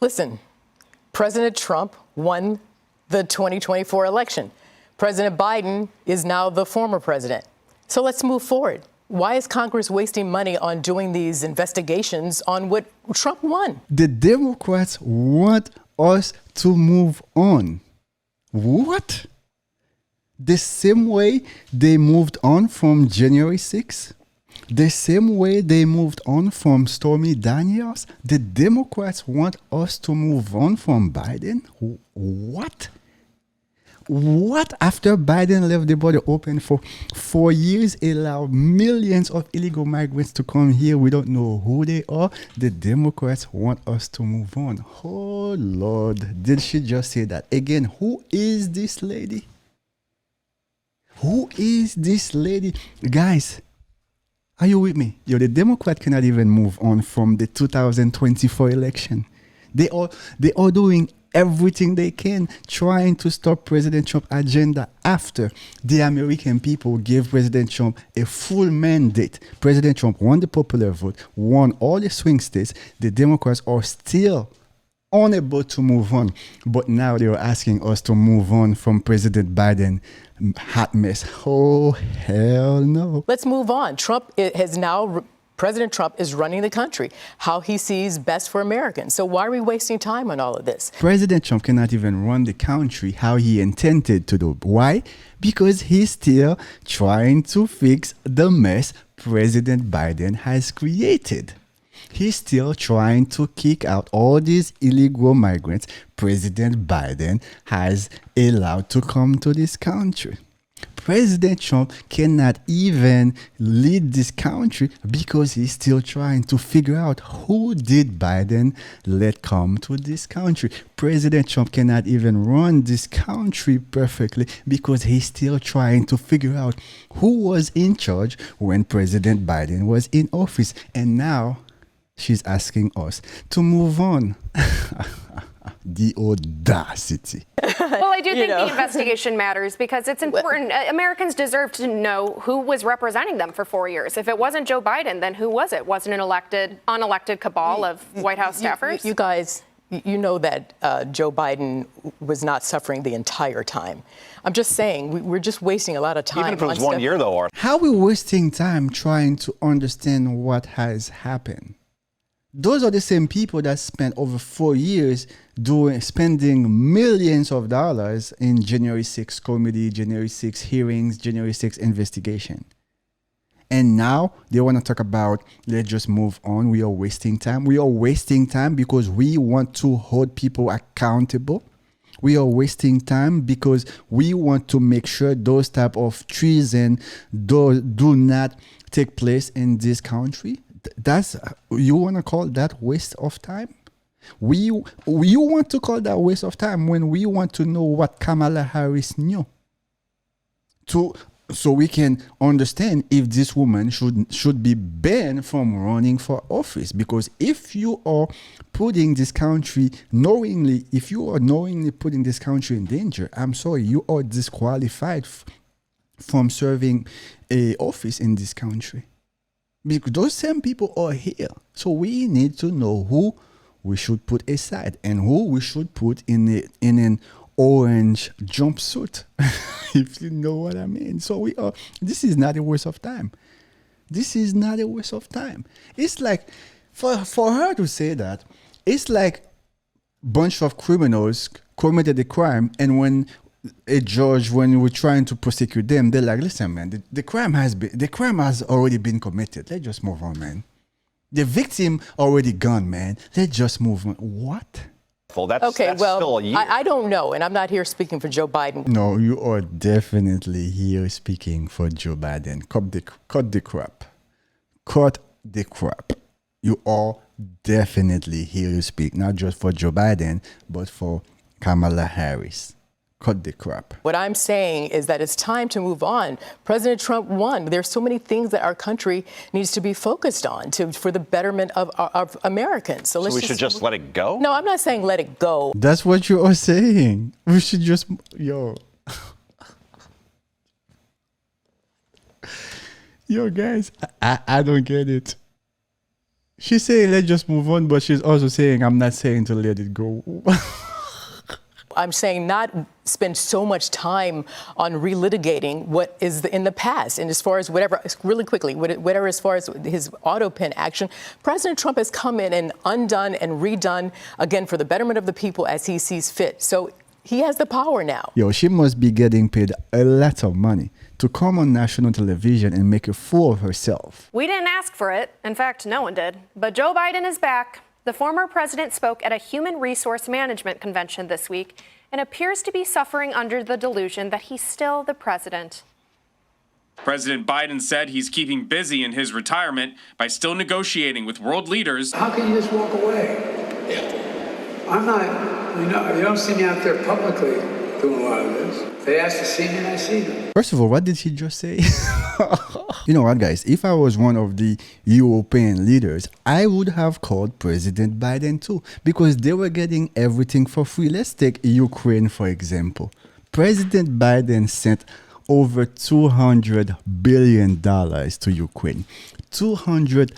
Listen, President Trump won the 2024 election. President Biden is now the former president. So let's move forward. Why is Congress wasting money on doing these investigations on what Trump won? The Democrats want us to move on. What? The same way they moved on from January 6th, the same way they moved on from Stormy Daniels, the Democrats want us to move on from Biden? What? What? After Biden left the border open for 4 years, allowed millions of illegal migrants to come here, we don't know who they are, the Democrats want us to move on. Oh, Lord, did she just say that? Again, who is this lady? Who is this lady? Guys, are you with me? The Democrat cannot even move on from the 2024 election. They are doing everything they can trying to stop President Trump's agenda after the American people gave President Trump a full mandate. President Trump won the popular vote, won all the swing states. The Democrats are still unable to move on. But now they are asking us to move on from President Biden. Hot mess. Oh, hell no. Let's move on. President Trump is running the country, how he sees best for Americans. So why are we wasting time on all of this? President Trump cannot even run the country how he intended to do. Why? Because he's still trying to fix the mess President Biden has created. He's still trying to kick out all these illegal migrants President Biden has allowed to come to this country. President Trump cannot even lead this country because he's still trying to figure out who did Biden let come to this country. President Trump cannot even run this country perfectly because he's still trying to figure out who was in charge when President Biden was in office. And now she's asking us to move on. The audacity. Well, I do think the investigation matters because it's important. Americans deserve to know who was representing them for 4 years. If it wasn't Joe Biden, then who was it? Wasn't an unelected cabal of White House staffers? You guys, you know that Joe Biden was not suffering the entire time. I'm just saying, we're just wasting a lot of time. Even if it was 1 year, though, Art. How are we wasting time trying to understand what has happened? Those are the same people that spent over 4 years spending millions of dollars in January 6 committee, January 6 hearings, January 6 investigation. And now they want to talk about, let's just move on. We are wasting time. We are wasting time because we want to hold people accountable. We are wasting time because we want to make sure those type of treason do not take place in this country. You want to call that waste of time? You want to call that waste of time when we want to know what Kamala Harris knew, so we can understand if this woman should be banned from running for office. Because if you are putting this country knowingly putting this country in danger, I'm sorry, you are disqualified from serving a office in this country. Because those same people are here. So we need to know who we should put aside and who we should put in an orange jumpsuit, if you know what I mean. So this is not a waste of time. This is not a waste of time. It's like, for her to say that, it's like a bunch of criminals committed a crime, and when a judge, when we're trying to prosecute them, they're like, listen, man, the crime has already been committed. Let's just move on, man. The victim already gone, man. Let's just move on. What? Well, that's well, still a year. I don't know, and I'm not here speaking for Joe Biden. No, you are definitely here speaking for Joe Biden. Cut the crap. Cut the crap. You are definitely here to speak, not just for Joe Biden, but for Kamala Harris. Cut the crap. What I'm saying is that it's time to move on. President Trump won. There's so many things that our country needs to be focused on for the betterment of Americans. So we should just let it go? No, I'm not saying let it go. That's what you are saying. We should just, yo, guys, I don't get it. She's saying let's just move on, but she's also saying I'm not saying to let it go. I'm saying not spend so much time on relitigating what is in the past. And as far as whatever, really quickly, whatever as far as his auto pen action, President Trump has come in and undone and redone, again, for the betterment of the people as he sees fit. So he has the power now. Yo, she must be getting paid a lot of money to come on national television and make a fool of herself. We didn't ask for it. In fact, no one did. But Joe Biden is back. The former president spoke at a human resource management convention this week and appears to be suffering under the delusion that he's still the president. President Biden said he's keeping busy in his retirement by still negotiating with world leaders. How can you just walk away? I'm not, you don't see me out there publicly doing a lot of this. They ask to see me and I see them. First of all, what did he just say? You know what, guys? If I was one of the European leaders, I would have called President Biden too, because they were getting everything for free. Let's take Ukraine, for example. President Biden sent over $200 billion to Ukraine. 200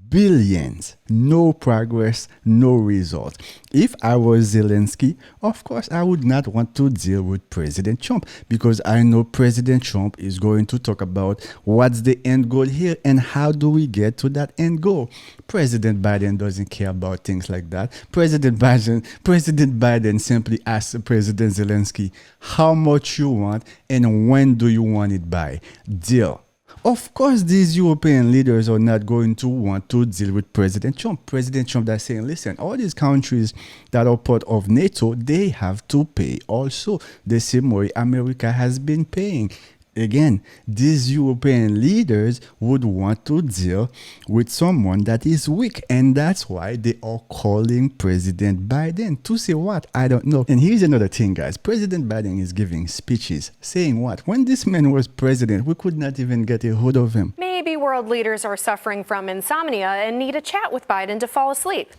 billions. No progress, no result. If I was Zelensky, of course, I would not want to deal with President Trump because I know President Trump is going to talk about what's the end goal here and how do we get to that end goal. President Biden doesn't care about things like that. President Biden simply asks President Zelensky how much you want and when do you want it by. Deal. Of course, these European leaders are not going to want to deal with President Trump. President Trump that's saying, listen, all these countries that are part of NATO, they have to pay also the same way America has been paying. Again, these European leaders would want to deal with someone that is weak. And that's why they are calling President Biden to say what? I don't know. And here's another thing, guys. President Biden is giving speeches saying what? When this man was president, we could not even get a hold of him. Maybe world leaders are suffering from insomnia and need a chat with Biden to fall asleep.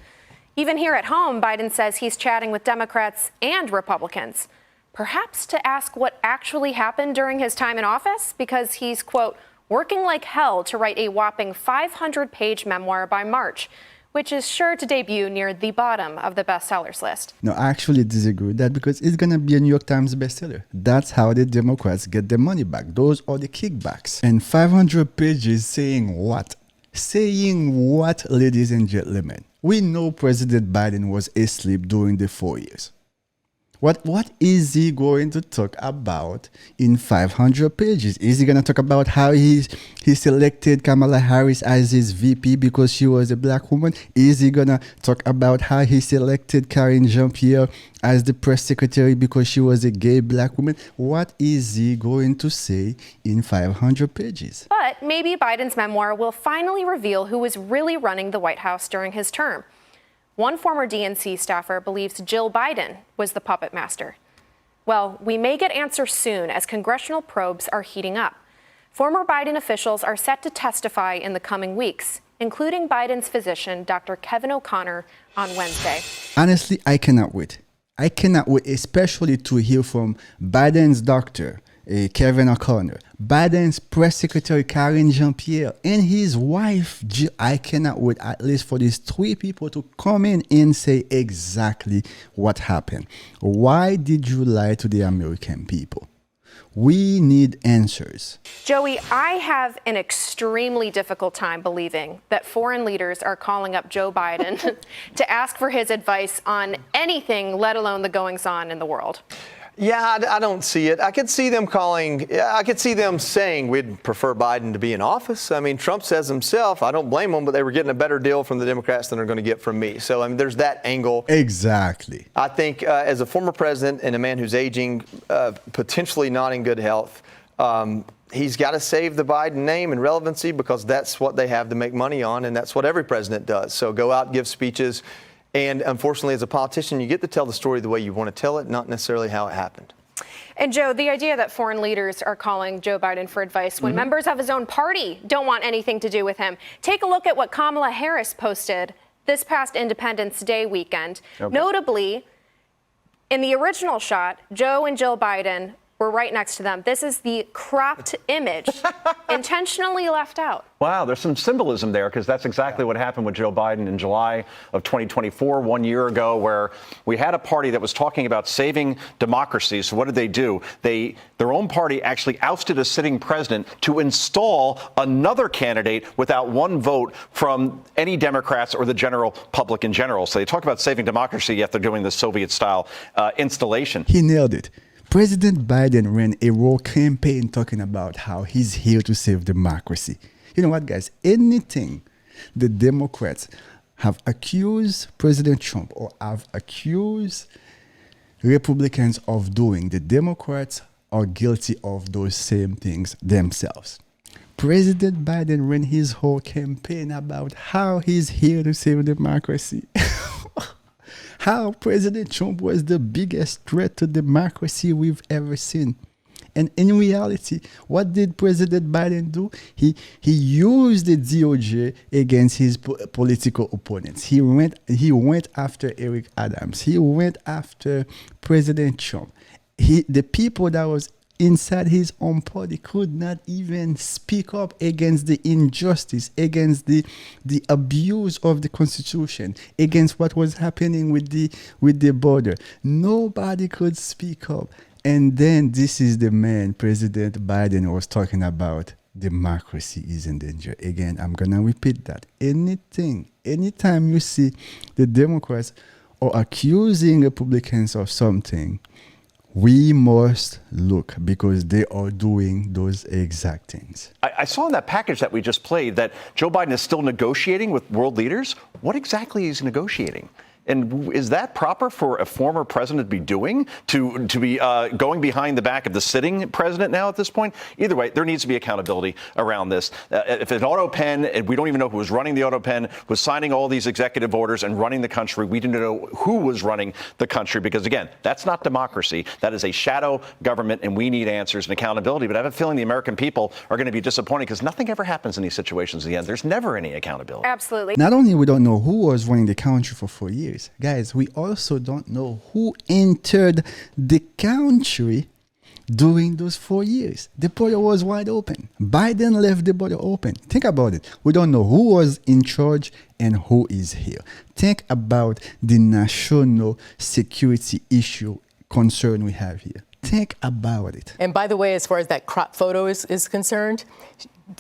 Even here at home, Biden says he's chatting with Democrats and Republicans. Perhaps to ask what actually happened during his time in office, because he's, quote, working like hell to write a whopping 500-page memoir by March, which is sure to debut near the bottom of the bestsellers list. No, I actually disagree with that because it's going to be a New York Times bestseller. That's how the Democrats get their money back. Those are the kickbacks. And 500 pages saying what? Saying what, ladies and gentlemen? We know President Biden was asleep during the 4 years. What is he going to talk about in 500 pages? Is he going to talk about how he selected Kamala Harris as his VP because she was a black woman? Is he going to talk about how he selected Karine Jean-Pierre as the press secretary because she was a gay black woman? What is he going to say in 500 pages? But maybe Biden's memoir will finally reveal who was really running the White House during his term. One former DNC staffer believes Jill Biden was the puppet master. Well, we may get answers soon as congressional probes are heating up. Former Biden officials are set to testify in the coming weeks, including Biden's physician, Dr. Kevin O'Connor, on Wednesday. Honestly, I cannot wait. I cannot wait, especially to hear from Biden's doctor, Kevin O'Connor, Biden's press secretary, Karine Jean-Pierre, and his wife, Jill. I cannot wait at least for these three people to come in and say exactly what happened. Why did you lie to the American people? We need answers. Joey, I have an extremely difficult time believing that foreign leaders are calling up Joe Biden to ask for his advice on anything, let alone the goings-on in the world. Yeah, I don't see it. I could see them saying we'd prefer Biden to be in office. I mean, Trump says himself, I don't blame them, but they were getting a better deal from the Democrats than they're going to get from me. So, I mean, there's that angle. Exactly. I think as a former president and a man who's aging, potentially not in good health, he's got to save the Biden name and relevancy because that's what they have to make money on, and that's what every president does. So go out, give speeches. And unfortunately, as a politician, you get to tell the story the way you want to tell it, not necessarily how it happened. And Joe, the idea that foreign leaders are calling Joe Biden for advice when members of his own party don't want anything to do with him. Take a look at what Kamala Harris posted this past Independence Day weekend. Okay. Notably, in the original shot, Joe and Jill Biden were right next to them. This is the cropped image intentionally left out. Wow, there's some symbolism there because that's exactly what happened with Joe Biden in July of 2024, 1 year ago, where we had a party that was talking about saving democracy. So what did they do? Their own party actually ousted a sitting president to install another candidate without one vote from any Democrats or the general public in general. So they talk about saving democracy, yet they're doing the Soviet-style installation. He nailed it. President Biden ran a raw campaign talking about how he's here to save democracy. You know what, guys? Anything the Democrats have accused President Trump or have accused Republicans of doing, the Democrats are guilty of those same things themselves. President Biden ran his whole campaign about how he's here to save democracy. How President Trump was the biggest threat to democracy we've ever seen. And in reality, what did President Biden do? He used the DOJ against his political opponents. He went after Eric Adams. He went after President Trump. The people that was inside his own party could not even speak up against the injustice, against the abuse of the Constitution, against what was happening with the border. Nobody could speak up. And then this is the man President Biden was talking about. Democracy is in danger. Again, I'm going to repeat that. Anytime you see the Democrats are accusing Republicans of something, we must look because they are doing those exact things. I saw in that package that we just played that Joe Biden is still negotiating with world leaders. What exactly is he negotiating? And is that proper for a former president to be doing, to be going behind the back of the sitting president now at this point? Either way, there needs to be accountability around this. If an auto pen, and we don't even know who was running the auto pen, was signing all these executive orders and running the country, we didn't know who was running the country because, again, that's not democracy. That is a shadow government, and we need answers and accountability. But I have a feeling the American people are going to be disappointed because nothing ever happens in these situations in the end. There's never any accountability. Absolutely. Not only we don't know who was running the country for 4 years, guys, we also don't know who entered the country during those 4 years. The border was wide open. Biden left the border open. Think about it. We don't know who was in charge and who is here. Think about the national security issue concern we have here. Think about it. And by the way, as far as that crop photo is concerned,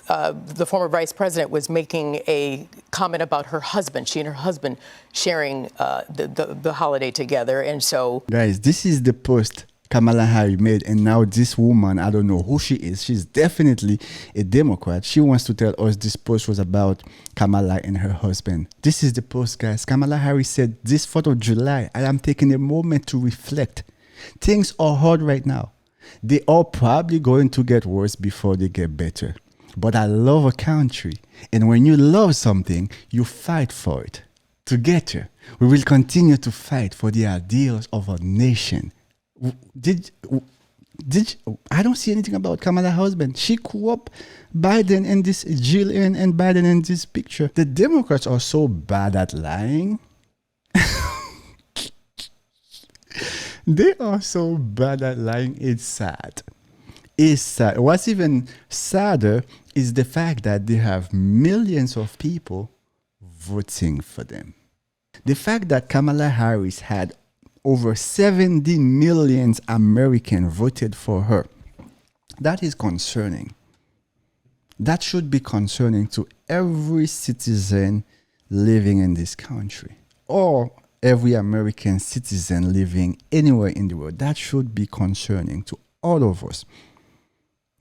the former vice president was making a comment about her husband. She and her husband sharing the holiday together. And so, guys, this is the post Kamala Harris made. And now this woman, I don't know who she is. She's definitely a Democrat. She wants to tell us this post was about Kamala and her husband. This is the post, guys. Kamala Harris said, this 4th of July, I am taking a moment to reflect. Things are hard right now. They are probably going to get worse before they get better. But I love a country. And when you love something, you fight for it. Together, we will continue to fight for the ideals of our nation. I don't see anything about Kamala's husband. She grew up Biden and this Jill and Biden in this picture. The Democrats are so bad at lying. They are so bad at lying. It's sad. It's sad. What's even sadder is the fact that they have millions of people voting for them. The fact that Kamala Harris had over 70 million Americans voted for her, that is concerning. That should be concerning to every citizen living in this country or every American citizen living anywhere in the world. That should be concerning to all of us.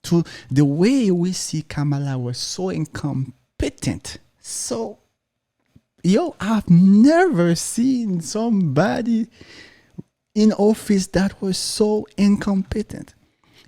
To the way we see Kamala was so incompetent. So, I've never seen somebody in office that was so incompetent.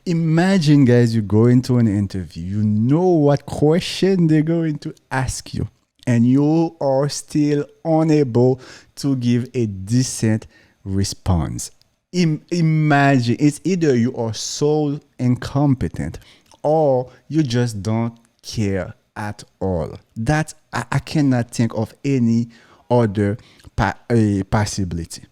Imagine, guys, you go into an interview, you know what question they're going to ask you, and you are still unable to give a decent response. Imagine, it's either you are so incompetent or you just don't care at all. That I cannot think of any other possibility.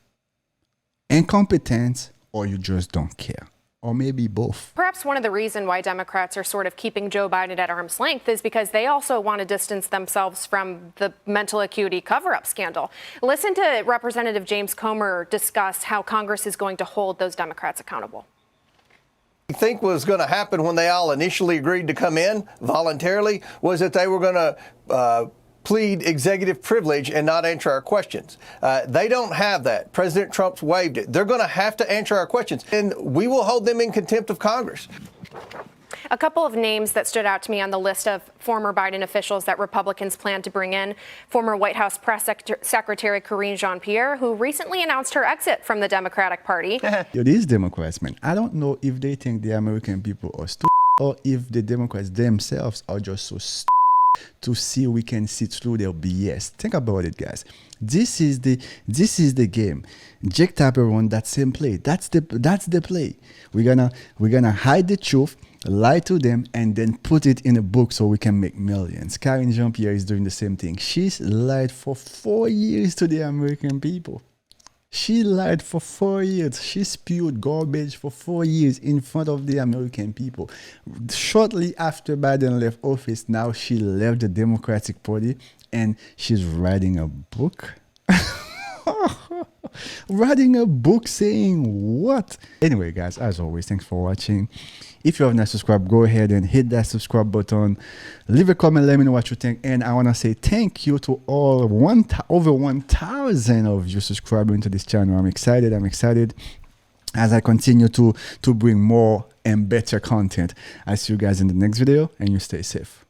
Incompetence or you just don't care. or maybe both. Perhaps one of the reasons why Democrats are sort of keeping Joe Biden at arm's length is because they also want to distance themselves from the mental acuity cover-up scandal. Listen to Representative James Comer discuss how Congress is going to hold those Democrats accountable. I think was going to happen when they all initially agreed to come in voluntarily was that they were going to plead executive privilege and not answer our questions. They don't have that. President Trump's waived it. They're going to have to answer our questions, and we will hold them in contempt of Congress. A couple of names that stood out to me on the list of former Biden officials that Republicans plan to bring in: former White House Press Secretary Karine Jean-Pierre, who recently announced her exit from the Democratic Party. Yo, these Democrats, man, I don't know if they think the American people are stupid or if the Democrats themselves are just so stupid to see we can see through their BS. Think about it, guys. This is the game. Jake Tapper won that same play. That's the play. We're gonna hide the truth, lie to them, and then put it in a book so we can make millions. Karine Jean-Pierre is doing the same thing. She's lied for 4 years to the American people. She lied for 4 years. She spewed garbage for 4 years in front of the American people. Shortly after Biden left office, now she left the Democratic Party and she's writing a book. Writing a book saying what? Anyway, guys, as always, thanks for watching. If you have not subscribed, go ahead and hit that subscribe button. Leave a comment, let me know what you think. And I want to say thank you to all over 1,000 of you subscribing to this channel. I'm excited as I continue to bring more and better content. I'll see you guys in the next video, and you stay safe.